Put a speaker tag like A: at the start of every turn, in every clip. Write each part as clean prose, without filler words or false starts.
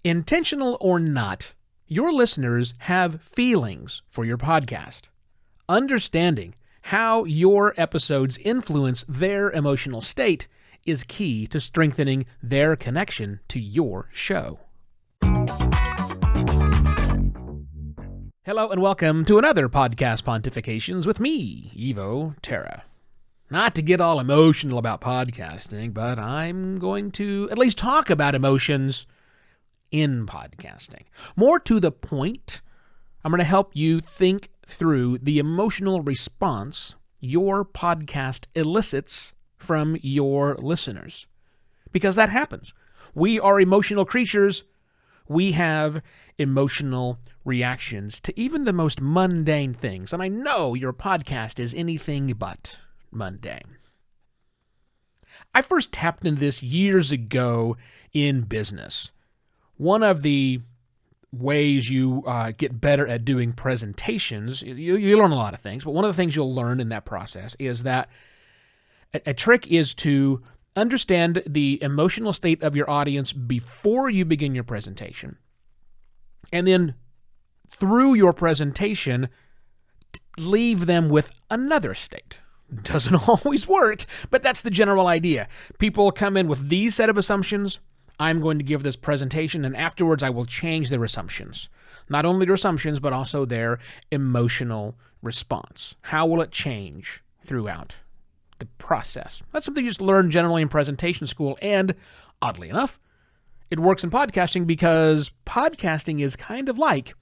A: Intentional or not, your listeners have feelings for your podcast. Understanding how your episodes influence their emotional state is key to strengthening their connection to your show. Hello and welcome to another Podcast Pontifications with me, Evo Terra. Not to get all emotional about podcasting, but I'm going to at least talk about emotions in podcasting. More to the point, I'm going to help you think through the emotional response your podcast elicits from your listeners. Because that happens. We are emotional creatures. We have emotional reactions to even the most mundane things. And I know your podcast is anything but mundane. I first tapped into this years ago in business. One of the ways you get better at doing presentations, you learn a lot of things, but one of the things you'll learn in that process is that a trick is to understand the emotional state of your audience before you begin your presentation. And then through your presentation, leave them with another state. Doesn't always work, but that's the general idea. People come in with these set of assumptions. I'm going to give this presentation, and afterwards I will change their assumptions. Not only their assumptions, but also their emotional response. How will it change throughout the process? That's something you just learn generally in presentation school, and oddly enough, it works in podcasting because podcasting is kind of like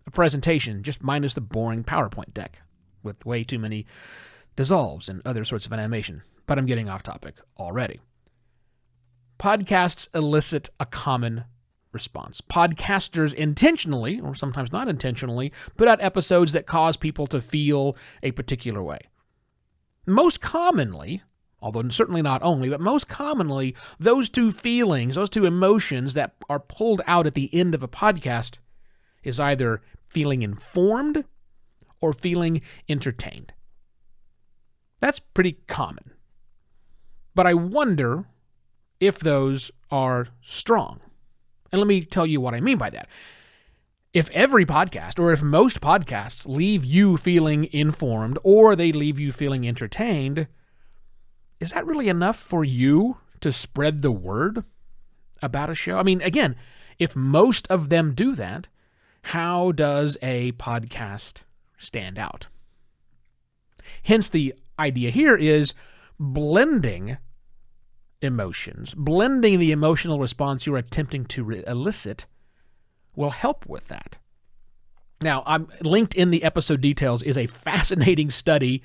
A: a presentation, just minus the boring PowerPoint deck with way too many dissolves and other sorts of animation. But I'm getting off topic already. Podcasts elicit a common response. Podcasters intentionally, or sometimes not intentionally, put out episodes that cause people to feel a particular way. Most commonly, although certainly not only, but most commonly, those two feelings, those two emotions that are pulled out at the end of a podcast is either feeling informed or feeling entertained. That's pretty common. But I wonder if those are strong. And let me tell you what I mean by that. If every podcast, or if most podcasts leave you feeling informed, or they leave you feeling entertained, is that really enough for you to spread the word about a show? I mean, again, if most of them do that, how does a podcast stand out? Hence, the idea here is blending emotions, blending the emotional response you're attempting to elicit will help with that. Now, I'm linked in the episode details is a fascinating study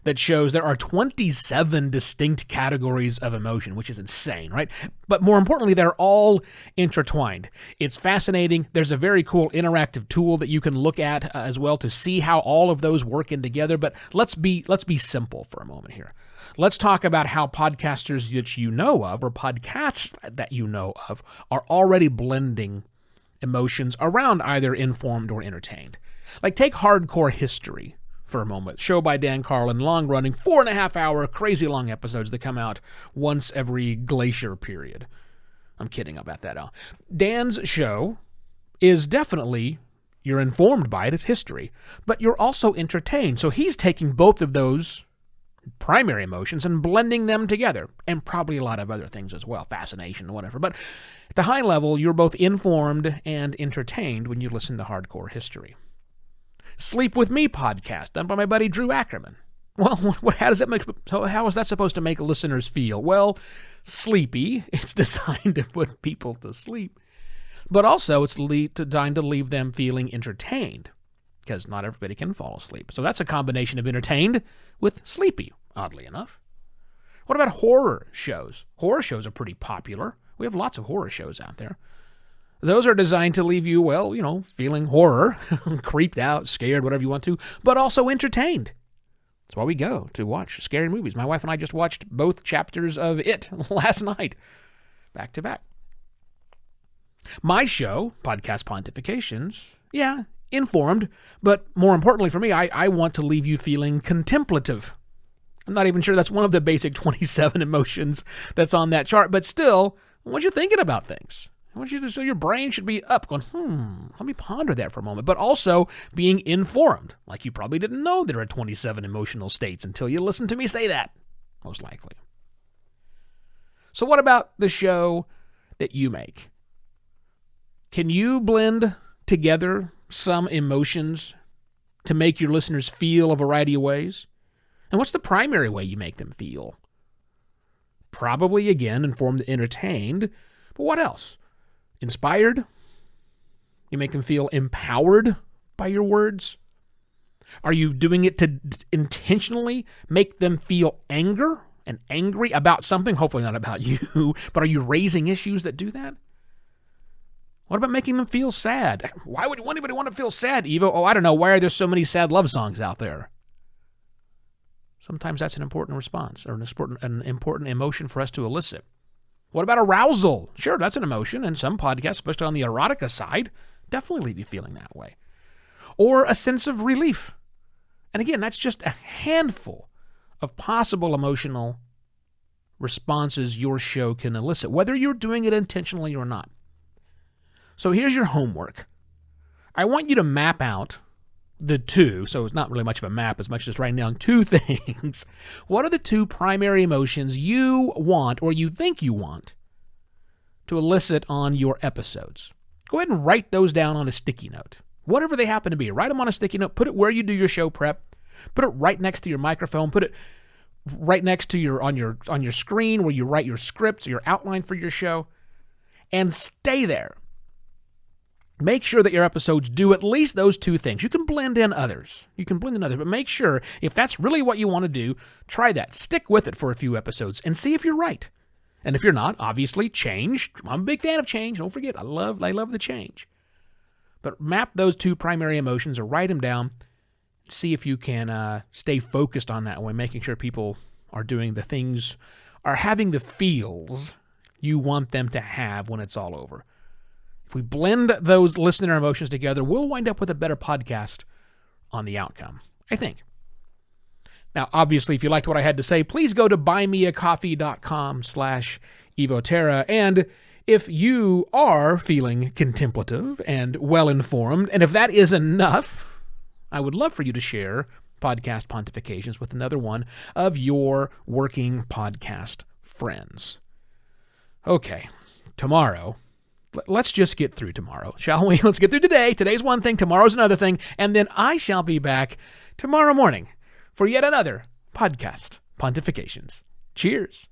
A: that shows there are 27 distinct categories of emotion, which is insane, right? But more importantly, they're all intertwined. It's fascinating. There's a very cool interactive tool that you can look at as well to see how all of those work in together. But let's be simple for a moment here. Let's talk about how podcasters that you know of, or podcasts that you know of, are already blending emotions around either informed or entertained. Like take Hardcore History for a moment. Show by Dan Carlin, long-running, 4.5-hour, crazy long episodes that come out once every glacier period. I'm kidding about that. Dan's show is definitely, you're informed by it, it's history, but you're also entertained. So he's taking both of those primary emotions and blending them together, and probably a lot of other things as well, fascination, whatever. But at the high level, you're both informed and entertained when you listen to Hardcore History. Sleep With Me podcast, done by my buddy Drew Ackerman. Well, how is that supposed to make listeners feel? Well, sleepy. It's designed to put people to sleep. But also, it's designed to leave them feeling entertained, because not everybody can fall asleep. So that's a combination of entertained with sleepy, oddly enough. What about horror shows? Horror shows are pretty popular. We have lots of horror shows out there. Those are designed to leave you, well, feeling horror, creeped out, scared, whatever you want to, but also entertained. That's why we go to watch scary movies. My wife and I just watched both chapters of It last night, back to back. My show, Podcast Pontifications, informed, but more importantly for me, I want to leave you feeling contemplative. I'm not even sure that's one of the basic 27 emotions that's on that chart, but still, I want you thinking about things. I want you to, so your brain should be up going, let me ponder that for a moment. But also being informed. Like you probably didn't know there are 27 emotional states until you listened to me say that, most likely. So what about the show that you make? Can you blend together some emotions to make your listeners feel a variety of ways? And what's the primary way you make them feel? Probably, again, informed and entertained. But what else? Inspired? You make them feel empowered by your words? Are you doing it to intentionally make them feel anger and angry about something? Hopefully not about you, but are you raising issues that do that? What about making them feel sad? Why would anybody want to feel sad, Evo? Oh, I don't know. Why are there so many sad love songs out there? Sometimes that's an important response or an important emotion for us to elicit. What about arousal? Sure, that's an emotion, and some podcasts, especially on the erotica side, definitely leave you feeling that way. Or a sense of relief. And again, that's just a handful of possible emotional responses your show can elicit, whether you're doing it intentionally or not. So here's your homework. I want you to map out the two, so it's not really much of a map as much as writing down two things. What are the two primary emotions you want or you think you want to elicit on your episodes? Go ahead and write those down on a sticky note. Whatever they happen to be, write them on a sticky note, put it where you do your show prep, put it right next to your microphone, put it right next to your on your screen where you write your scripts, your outline for your show, and stay there. Make sure that your episodes do at least those two things. You can blend in others. But make sure, if that's really what you want to do, try that. Stick with it for a few episodes and see if you're right. And if you're not, obviously change. I'm a big fan of change. Don't forget, I love the change. But map those two primary emotions or write them down. See if you can stay focused on that one, making sure people are doing the things, are having the feels you want them to have when it's all over. If we blend those listener emotions together, we'll wind up with a better podcast on the outcome, I think. Now, obviously, if you liked what I had to say, please go to buymeacoffee.com/evoterra. And if you are feeling contemplative and well-informed, and if that is enough, I would love for you to share Podcast Pontifications with another one of your working podcast friends. Okay, tomorrow. Let's just get through tomorrow, shall we? Let's get through today. Today's one thing, tomorrow's another thing, and then I shall be back tomorrow morning for yet another Podcast Pontifications. Cheers.